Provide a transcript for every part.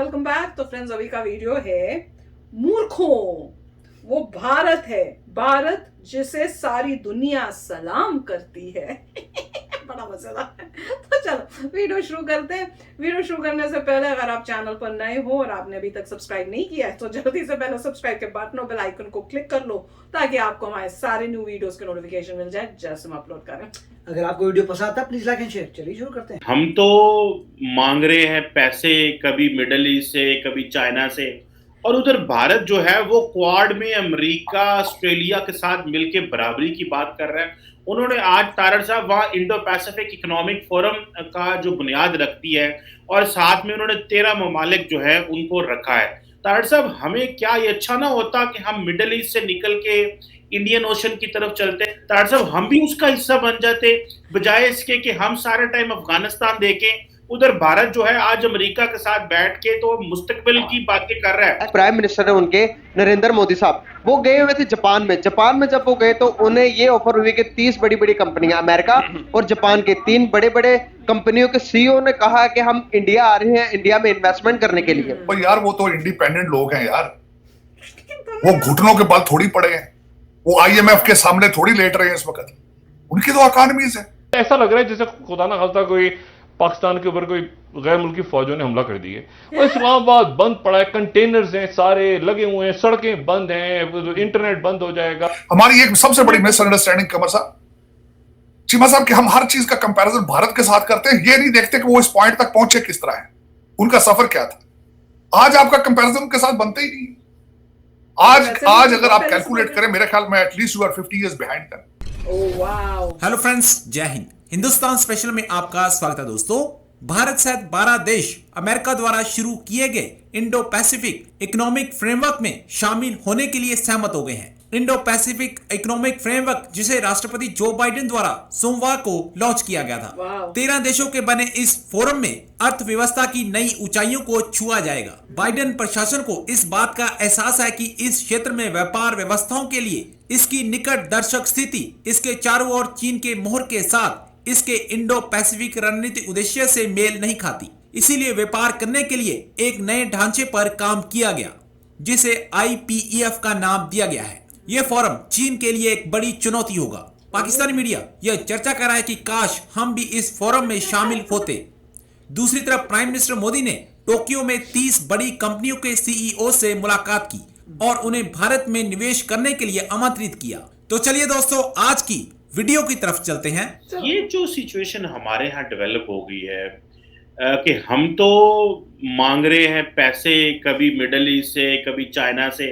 Welcome back. तो friends, अभी का वीडियो है मूर्खों, वो भारत है, भारत जिसे सारी दुनिया सलाम करती है। बड़ा मजेदार है। तो चलो वीडियो शुरू करते हैं। वीडियो शुरू करने से पहले अगर आप चैनल पर नए हो और आपने अभी तक सब्सक्राइब नहीं किया है तो जल्दी से पहले सब्सक्राइब के बटन और बेल आइकन को क्लिक कर लो ताकि आपको हमारे सारे न्यू वीडियोस के नोटिफिकेशन मिल जाए जैसे हम अपलोड करें। अगर आपको वीडियो पसंद आता है प्लीज लाइक एंड शेयर। चलिए शुरू करते हैं। हम तो मांग रहे हैं पैसे, कभी मिडल ईस्ट से, कभी चाइना से, और उधर भारत जो है वो क्वाड में अमेरिका, ऑस्ट्रेलिया के साथ मिलके बराबरी की बात कर रहा है। उन्होंने आज तारड़ साहब वहाँ इंडो पैसिफिक इकोनॉमिक फोरम का जो बुनियाद रखती है और साथ में उन्होंने 13 ममालिक जो है उनको रखा है। तारड़ साहब, हमें क्या ये अच्छा ना होता कि हम मिडल ईस्ट से निकल के इंडियन ओशन की तरफ चलते? तारड़ साहब, हम भी उसका हिस्सा बन जाते, बजाय इसके कि हम सारा टाइम अफगानिस्तान देखें। उधर भारत जो है आज अमेरिका के साथ बैठ के तो मुस्तकबिल की बातें कर रहा है। प्राइम मिनिस्टर है उनके नरेंद्र मोदी साहब, वो गए हुए थे जापान में जब वो गए तो उन्हें ये ऑफर हुई कि 30 बड़ी बड़ी कंपनियां, अमेरिका और जापान के 3 बड़े बड़े कंपनियों के सीईओ ने कहा कि हम इंडिया आ रहे हैं इंडिया में इन्वेस्टमेंट करने के लिए। पर यार वो तो इंडिपेंडेंट लोग हैं यार, वो घुटनों के बल थोड़ी पड़े हैं, वो आईएमएफ के सामने थोड़ी लेट रहे हैं इस वक्त, उनकी तो इकोनॉमीज है। ऐसा लग रहा है जैसे खुदा ना खास्ता कोई पाकिस्तान के ऊपर कोई गैर मुल्की फौजों ने हमला कर दिया और इस्लामाबाद बंद पड़ा है, कंटेनर्स हैं सारे लगे हुए हैं, सड़कें बंद हैं, इंटरनेट बंद हो जाएगा। हमारी एक सबसे बड़ी मिसअंडरस्टैंडिंग कमर साहब, चीमा साहब, कि हम हर चीज का कंपैरिजन भारत के साथ करते हैं, ये नहीं देखते कि वो इस पॉइंट तक पहुंचे किस तरह है, उनका सफर क्या था। आज आपका कंपैरिजन उनके साथ बनता ही नहीं। आज अगर आप कैलकुलेट करें, मेरे ख्याल में at least you are 50 years behind them. Hello friends, जय हिंद। हिंदुस्तान स्पेशल में आपका स्वागत है दोस्तों। भारत सहित 12 देश अमेरिका द्वारा शुरू किए गए इंडो पैसिफिक इकोनॉमिक फ्रेमवर्क में शामिल होने के लिए सहमत हो गए हैं। इंडो पैसिफिक इकोनॉमिक फ्रेमवर्क, जिसे राष्ट्रपति जो बाइडेन द्वारा सोमवार को लॉन्च किया गया था। 13 देशों के बने इस फोरम में अर्थव्यवस्था की नई ऊंचाइयों को छुआ जाएगा। बाइडेन प्रशासन को इस बात का एहसास है कि इस क्षेत्र में व्यापार व्यवस्थाओं के लिए इसकी निकट दर्शक स्थिति, इसके चारों ओर चीन के मोहर के साथ इसके इंडो पैसिफिक रणनीतिक उद्देश्य से मेल नहीं खाती। इसीलिए व्यापार करने के लिए एक नए ढांचे पर काम किया गया, जिसे IPEF का नाम दिया गया है। यह फोरम चीन के लिए एक बड़ी चुनौती होगा। पाकिस्तानी मीडिया यह चर्चा कर रहा है कि काश हम भी इस फोरम में शामिल होते। दूसरी तरफ प्राइम मिनिस्टर मोदी ने टोक्यो में 30 बड़ी कंपनियों के CEO से मुलाकात की और उन्हें भारत में निवेश करने के लिए आमंत्रित किया। तो चलिए दोस्तों, आज की वीडियो की तरफ चलते हैं। ये जो सिचुएशन हमारे यहाँ डेवलप हो गई है कि हम तो मांग रहे हैं पैसे, कभी मिडल ईस्ट से, कभी चाइना से,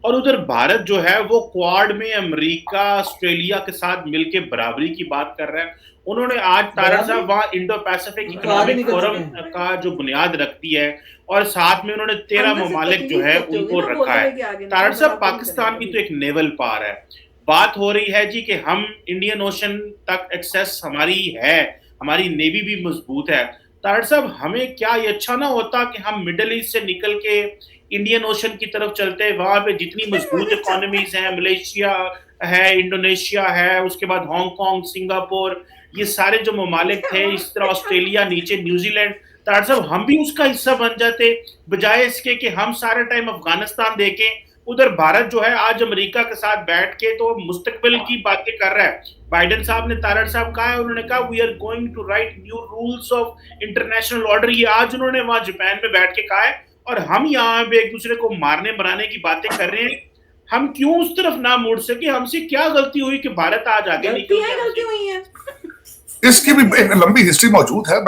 और उधर भारत जो है वो क्वाड में अमेरिका, ऑस्ट्रेलिया के साथ मिलके बराबरी की बात कर रहा है। उन्होंने आज तारड़ साहब वहाँ इंडो पैसिफिक इकोनॉमिक फोरम का जो बुनियाद रखती है और साथ में उन्होंने 13 ममालिक जो है उनको रखा है। तारड़ साहब, पाकिस्तान की तो एक नेवल पार है। बात हो रही है जी कि हम इंडियन ओशन तक एक्सेस हमारी है, हमारी नेवी भी मजबूत है। तारड़ साहब, हमें क्या ये अच्छा ना होता कि हम मिडल ईस्ट से निकल के इंडियन ओशन की तरफ चलते? वहां पे जितनी मजबूत इकोनॉमीज हैं, मलेशिया है, इंडोनेशिया है, उसके बाद हांगकांग, सिंगापुर, ये सारे जो ममालिक थे, इस तरह ऑस्ट्रेलिया, नीचे न्यूजीलैंड। तारड़ साहब, हम भी उसका हिस्सा बन जाते, बजाय इसके कि हम सारा टाइम अफगानिस्तान देखें। उधर भारत जो है आज अमेरिका के साथ बैठ के तो मुस्तकबिल की बातें कर रहा है। बाइडेन साहब ने, तारड़ साहब कहा है, उन्होंने कहा we are going to write new rules of international order. ये आज उन्होंने वहां जापान में बैठ के कहा है, और हम यहाँ पे एक दूसरे को मारने बनाने की बातें कर रहे हैं। हम क्यों उस तरफ ना मुड़ सके? हमसे क्या गलती हुई कि भारत आज आगे निकल गया? इसकी भी एक लंबी हिस्ट्री मौजूद है।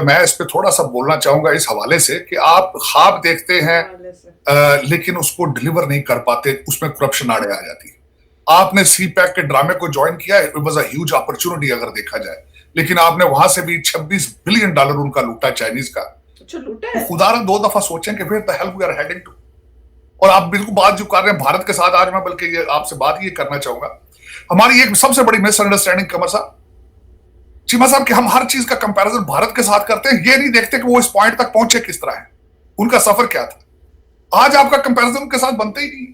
मैं इस पे थोड़ा सा बोलना चाहूंगा इस हवाले से कि आप ख्वाब देखते हैं लेकिन उसको डिलीवर नहीं कर पाते, उसमें करप्शन आड़े आ जाती है। आपने CPEC के ड्रामे को ज्वाइन किया, it was a huge opportunity अगर देखा जाए, लेकिन आपने वहां से भी $26 बिलियन उनका लूटा, चाइनीज का। तो खुदा ने 2 दफा सोचें कि फिर the help we are heading to. और आप बिल्कुल बात जो कर रहे हैं भारत के साथ, आज मैं बल्कि ये आपसे बात ये करना चाहूंगा, हमारी एक सबसे बड़ी मिसअंडरस्टैंडिंग कमर साहब, चीमा साहब, कि हम हर चीज का कंपैरिजन भारत के साथ करते हैं, ये नहीं देखते कि वो इस पॉइंट तक पहुंचे किस तरह है, उनका सफर क्या था। आज आपका कंपैरिजन उनके साथ बनता ही नहीं।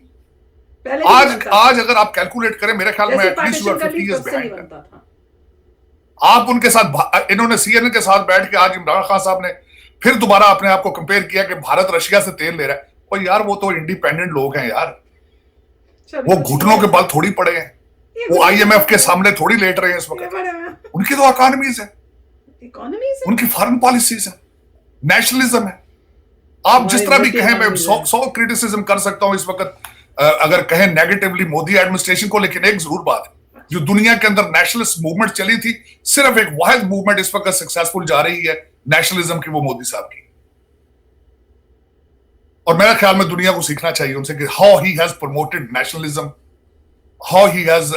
आज अगर आप कैलकुलेट करें, मेरे ख्याल में at least you are 50 years behind them. आप उनके साथ, इन्होंने CNN के साथ बैठ के आज इमरान खान साहब ने फिर दोबारा अपने आप को कंपेयर किया कि भारत रशिया से तेल ले रहा है। और यार वो तो इंडिपेंडेंट लोग हैं यार, वो घुटनों के बल थोड़ी पड़े हैं, वो IMF के सामने थोड़ी लेट रहे हैं इस वक्त। उनकी तो इकोनॉमीज है, उनकी फॉरेन पॉलिसीज है, नेशनलिज्म है। आप जिस तरह भी कहें, मैं 100 क्रिटिसिज्म कर सकता हूं इस वक्त अगर कहें नेगेटिवली मोदी एडमिनिस्ट्रेशन को, लेकिन एक जरूर बात है, जो दुनिया के अंदर नेशनलिस्ट मूवमेंट चली थी, सिर्फ एक वाहिद मूवमेंट इस वक्त सक्सेसफुल जा रही है नेशनलिज्म की, वो मोदी साहब की। और मेरा ख्याल में दुनिया को सीखना चाहिए उनसे कि how he has promoted nationalism, how he has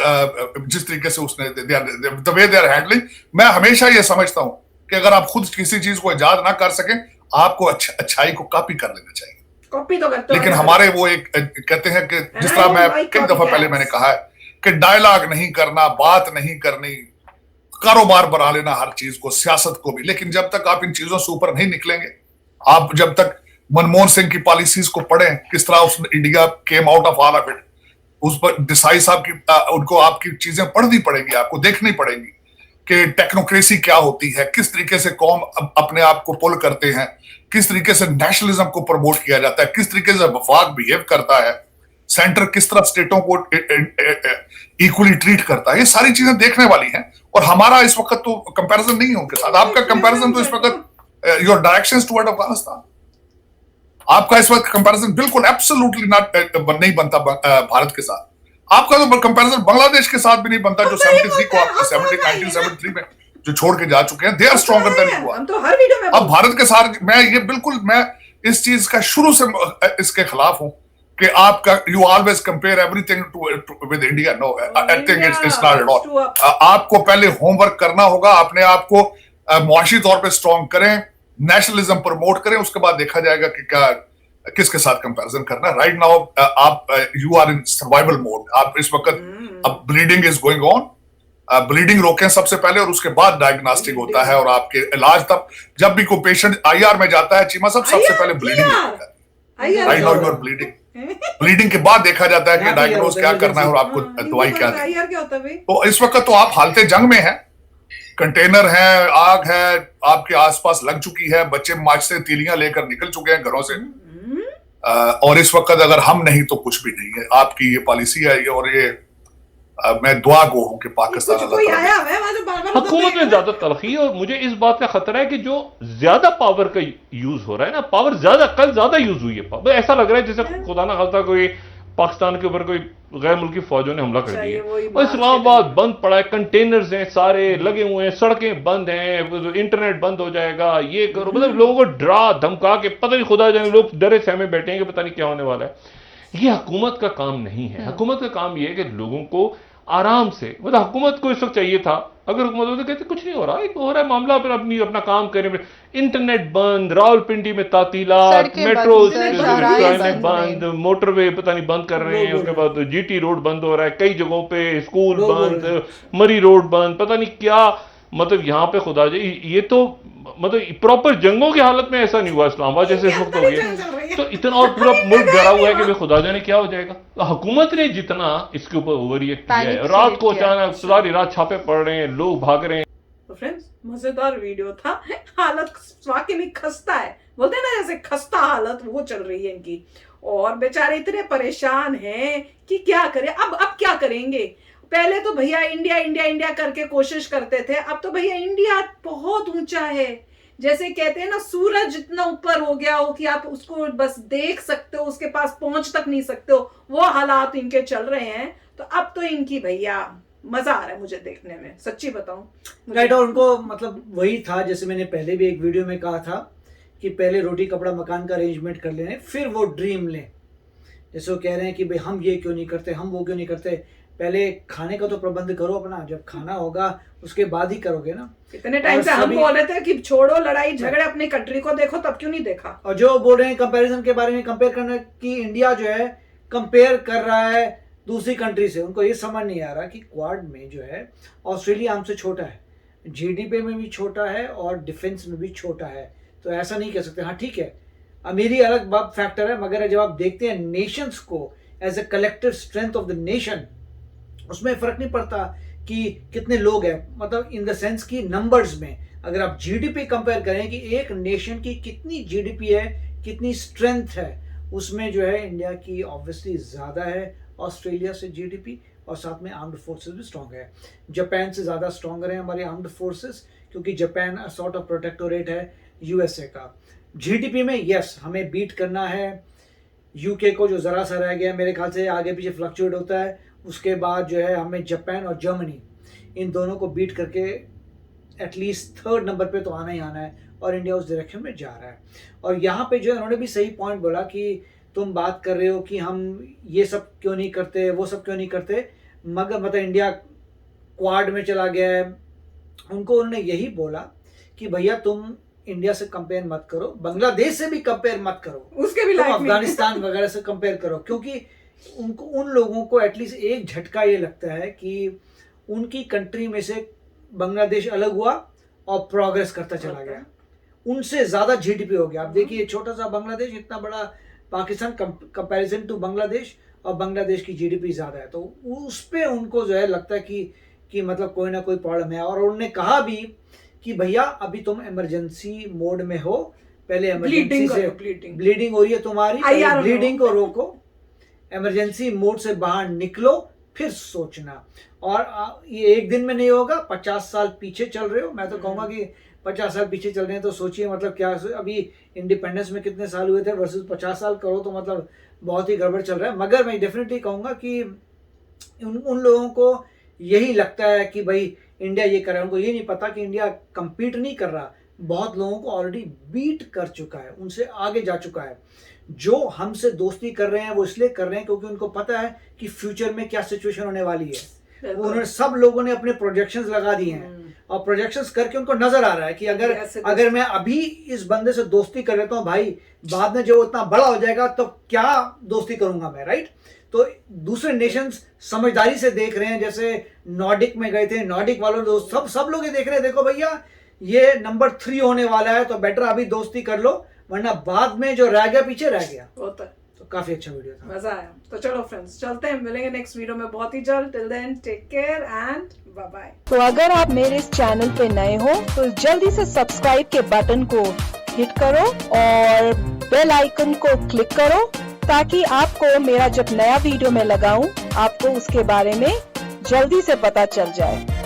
जिस तरीके से उसने the way they are handling. मैं हमेशा ये समझता हूं कि अगर आप खुद किसी चीज को इजाद ना कर सकें, आपको अच्छाई को कॉपी कर लेना चाहिए। कॉपी तो करते लेकिन हमारे वो एक कहते हैं कि जिस तरह मैं कई दफा पहले मैंने कहा है कि डायलॉग नहीं करना, बात नहीं करनी, कारोबार बना लेना हर चीज को, सियासत को भी। लेकिन जब तक आप इन चीजों से ऊपर नहीं निकलेंगे, आप जब तक मनमोहन सिंह की पॉलिसीज को पढ़ें, किस तरह उसने India came out of all of it, उस पर देसाई साहब की उनको आपकी चीजें पढ़नी पड़ेंगी, आपको देखनी पड़ेंगी कि टेक्नोक्रेसी क्या होती है, किस तरीके से कौम अपने आप को पुल करते हैं, किस तरीके से नेशनलिज्म को प्रमोट किया जाता है, किस तरीके से वफाक बिहेव करता है, सेंटर किस तरह स्टेटों को इक्वली ट्रीट करता है। ये सारी चीजें देखने वाली हैं। और हमारा इस वक्त तो कंपैरिजन नहीं है उनके साथ। आपका कंपैरिजन तो इस वक्त योर डायरेक्शंस टुवर्ड अफगानिस्तान, आपका इस वक्त कंपैरिजन बिल्कुल एब्सोल्युटली नहीं बनता भारत के साथ। आपका तो कंपैरिजन बांग्लादेश के साथ भी नहीं बनता, जो 73 को आप 1973 में जो छोड़ के जा चुके हैं। They are stronger than you are. तो हर वीडियो में अब भारत के साथ मैं इस चीज का शुरू से इसके खिलाफ हूं कि आपका you always compare everything with India. No, I think it's not at all. आपको पहले होमवर्क करना होगा, अपने आप को मुआशी तौर पे स्ट्रॉन्ग करें, नेशनलिज्म प्रमोट करें, उसके बाद देखा जाएगा कि क्या किसके साथ कंपैरिजन करना है। राइट नाउ आप you are in survival mode. आप इस वक्त अब bleeding is going on, bleeding रोकें सबसे पहले और उसके बाद डायग्नोस्टिक होता है और आपके इलाज। तब जब भी कोई पेशेंट IR में जाता है चीमा साहब, सबसे पहले bleeding right now you are bleeding के बाद देखा जाता है कि डायग्नोज क्या करना है और आपको दवाई क्या देनी। तो इस वक्त तो आप हालते जंग में हैं, कंटेनर है, आग है आपके आसपास लग चुकी है, बच्चे मार्च से तीलियां लेकर निकल चुके हैं घरों से। और इस वक्त अगर हम नहीं तो कुछ भी नहीं है। आपकी ये पॉलिसी है और ये मैं दुआ गो हूं कि पाकिस्तान हुकूमत में ज्यादा तलखी है। और मुझे इस बात का खतरा है कि जो ज्यादा पावर का यूज हो रहा है ना, पावर कल ज्यादा यूज हुई है। ऐसा लग रहा है जैसे खुदा ना खास्ता कोई पाकिस्तान के ऊपर कोई गैर मुल्की फौजों ने हमला कर दिया और इस्लामाबाद बंद पड़ा है, कंटेनर्स हैं सारे लगे हुए हैं, सड़कें बंद हैं, इंटरनेट बंद हो जाएगा, ये करो। मतलब लोगों को डरा धमका के, पता नहीं खुदा जाने लोग डरे सहमे बैठे हैं कि पता नहीं क्या होने वाला है। ये हुकूमत का काम नहीं है। हुकूमत का काम ये है कि लोगों को आराम से, मतलब हुकूमत को इस वक्त चाहिए था, अगर हुकूमत होती कहते कुछ नहीं हो रहा है मामला, पर अपना काम करें। इंटरनेट बंद, रावलपिंडी में तातीलात, मेट्रो बंद, मोटरवे पता नहीं बंद कर रहे हैं, उसके बाद GT रोड बंद हो रहा है, कई जगहों पे स्कूल बंद, मरी रोड बंद, पता नहीं क्या। मतलब यहाँ पे खुदा जी ये तो मतलब प्रॉपर जंगों की हालत में ऐसा नहीं हुआ इस्लामाबाद जैसे इस वक्त हो गया। तो इतना और पूरा मुल्क डरा हुआ है कि खुदा जाने क्या हो जाएगा। हुकूमत ने जितना इसके ऊपर ओवर रिएक्ट किया है, रात को अचानक सारी रात छापे पड़ रहे हैं, लोग भाग रहे हैं। तो फ्रेंड्स, मजेदार वीडियो था। हालत वाकई में खस्ता है, बोलते हैं ना जैसे खस्ता हालत वो चल रही है इनकी। और बेचारे इतने परेशान हैं कि क्या करें। अब क्या करेंगे। पहले तो भैया इंडिया इंडिया इंडिया करके कोशिश करते थे, अब तो भैया इंडिया बहुत ऊंचा है। जैसे कहते हैं ना, सूरज इतना ऊपर हो गया हो कि आप उसको बस देख सकते हो, उसके पास पहुंच तक नहीं सकते हो, वो हालात इनके चल रहे हैं। तो अब तो इनकी भैया मजा आ रहा है मुझे देखने में, सच्ची बताऊं। राइट। और उनको मतलब वही था, जैसे मैंने पहले भी एक वीडियो में कहा था कि पहले रोटी कपड़ा मकान का अरेंजमेंट कर लें, फिर वो ड्रीम लें। जैसे वो कह रहे हैं कि भाई हम ये क्यों नहीं करते, हम वो क्यों नहीं करते, पहले खाने का तो प्रबंध करो अपना, जब खाना होगा उसके बाद ही करोगे ना। इतने टाइम से हम बोल रहे थे कि छोड़ो लड़ाई झगड़े, अपनी कंट्री को देखो, तब क्यों नहीं देखा। और जो बोल रहे हैं कंपैरिजन के बारे में, कंपेयर करने की, इंडिया जो है कंपेयर कर रहा है दूसरी कंट्री से, उनको ये समझ नहीं आ रहा कि क्वाड में जो है ऑस्ट्रेलिया हमसे छोटा है, GDP में भी छोटा है और डिफेंस में भी छोटा है। तो ऐसा नहीं कह सकते। हाँ ठीक है, अमीरी अलग फैक्टर है, मगर जब आप देखते हैं नेशंस को as a collective strength of the nation, उसमें फर्क नहीं पड़ता कि कितने लोग हैं, मतलब इन द सेंस की नंबर्स में अगर आप जीडीपी कंपेयर करें कि एक नेशन की कितनी जीडीपी है, कितनी स्ट्रेंथ है, उसमें जो है इंडिया की ऑब्वियसली ज़्यादा है ऑस्ट्रेलिया से जीडीपी, और साथ में आर्म्ड फोर्सेस भी स्ट्रांग है। जापान से ज़्यादा स्ट्रांगर है हमारे आर्म्ड फोर्सेस, क्योंकि जापान सॉर्ट ऑफ प्रोटेक्टोरेट है यूएसए का। जीडीपी में यस हमें बीट करना है यूके को, जो ज़रा सा रह गया मेरे ख्याल से, आगे पीछे फ्लक्चुएट होता है। उसके बाद जो है हमें जापान और जर्मनी, इन दोनों को बीट करके एटलीस्ट 3rd नंबर पे तो आना ही आना है, और इंडिया उस डायरेक्शन में जा रहा है। और यहाँ पे जो है उन्होंने भी सही पॉइंट बोला कि तुम बात कर रहे हो कि हम ये सब क्यों नहीं करते, वो सब क्यों नहीं करते, मगर मतलब इंडिया क्वाड में चला गया है। उनको उन्होंने यही बोला कि भैया तुम इंडिया से कंपेयर मत करो, बांग्लादेश से भी कंपेयर मत करो, उसके भी तुम लाइफ में अफगानिस्तान वगैरह से कंपेयर करो, क्योंकि उनको, उन लोगों को एटलीस्ट एक झटका ये लगता है कि उनकी कंट्री में से बांग्लादेश अलग हुआ और प्रोग्रेस करता चला गया, उनसे ज़्यादा जीडीपी हो गया। आप देखिए छोटा सा बांग्लादेश, इतना बड़ा पाकिस्तान कंपैरिजन टू बांग्लादेश, और बांग्लादेश की जीडीपी ज़्यादा है, तो उस पे उनको जो है लगता है कि मतलब कोई ना कोई प्रॉब्लम है। और उन्होंने कहा भी कि भैया अभी तुम इमरजेंसी मोड में हो, पहले इमरजेंसी से ब्लीडिंग हो रही है तुम्हारी, ब्लीडिंग को रोको, इमरजेंसी मोड से बाहर निकलो, फिर सोचना। और ये एक दिन में नहीं होगा, 50 साल पीछे चल रहे हो। मैं तो कहूँगा कि 50 साल पीछे चल रहे हैं तो सोचिए मतलब क्या, अभी इंडिपेंडेंस में कितने साल हुए थे वर्सेस 50 साल करो तो मतलब बहुत ही गड़बड़ चल रहा है। मगर मैं डेफिनेटली कहूँगा कि उन लोगों को यही लगता है कि भाई इंडिया ये कर रहा है, उनको ये नहीं पता कि इंडिया compete नहीं कर रहा, बहुत लोगों को ऑलरेडी बीट कर चुका है, उनसे आगे जा चुका है। जो हमसे दोस्ती कर रहे हैं वो इसलिए कर रहे हैं क्योंकि उनको पता है कि फ्यूचर में क्या सिचुएशन होने वाली है। उन्होंने, सब लोगों ने अपने प्रोजेक्शंस लगा दिए हैं, और प्रोजेक्शंस करके उनको नजर आ रहा है कि अगर मैं अभी इस बंदे से दोस्ती कर लेता हूँ भाई, बाद में जब इतना बड़ा हो जाएगा तो क्या दोस्ती करूंगा मैं, राइट। तो दूसरे नेशंस समझदारी से देख रहे हैं, जैसे नॉर्डिक में गए थे, नॉर्डिक वालों दोस्त सब लोग ये देख रहे हैं, देखो भैया ये नंबर 3 होने वाला है, तो बेटर अभी दोस्ती कर लो, वरना बाद में जो रह गया पीछे रह गया। होता है। तो काफी अच्छा वीडियो था, मजा आया। तो चलो फ्रेंड्स चलते हैं, मिलेंगे नेक्स्ट वीडियो में बहुत ही जल्द। Till then take care and bye bye. तो अगर आप मेरे इस चैनल पे नए हो तो जल्दी से सब्सक्राइब के बटन को हिट करो और बेल आइकन को क्लिक करो, ताकि आपको मेरा जब नया वीडियो मैं लगाऊं आपको उसके बारे में जल्दी से पता चल जाए।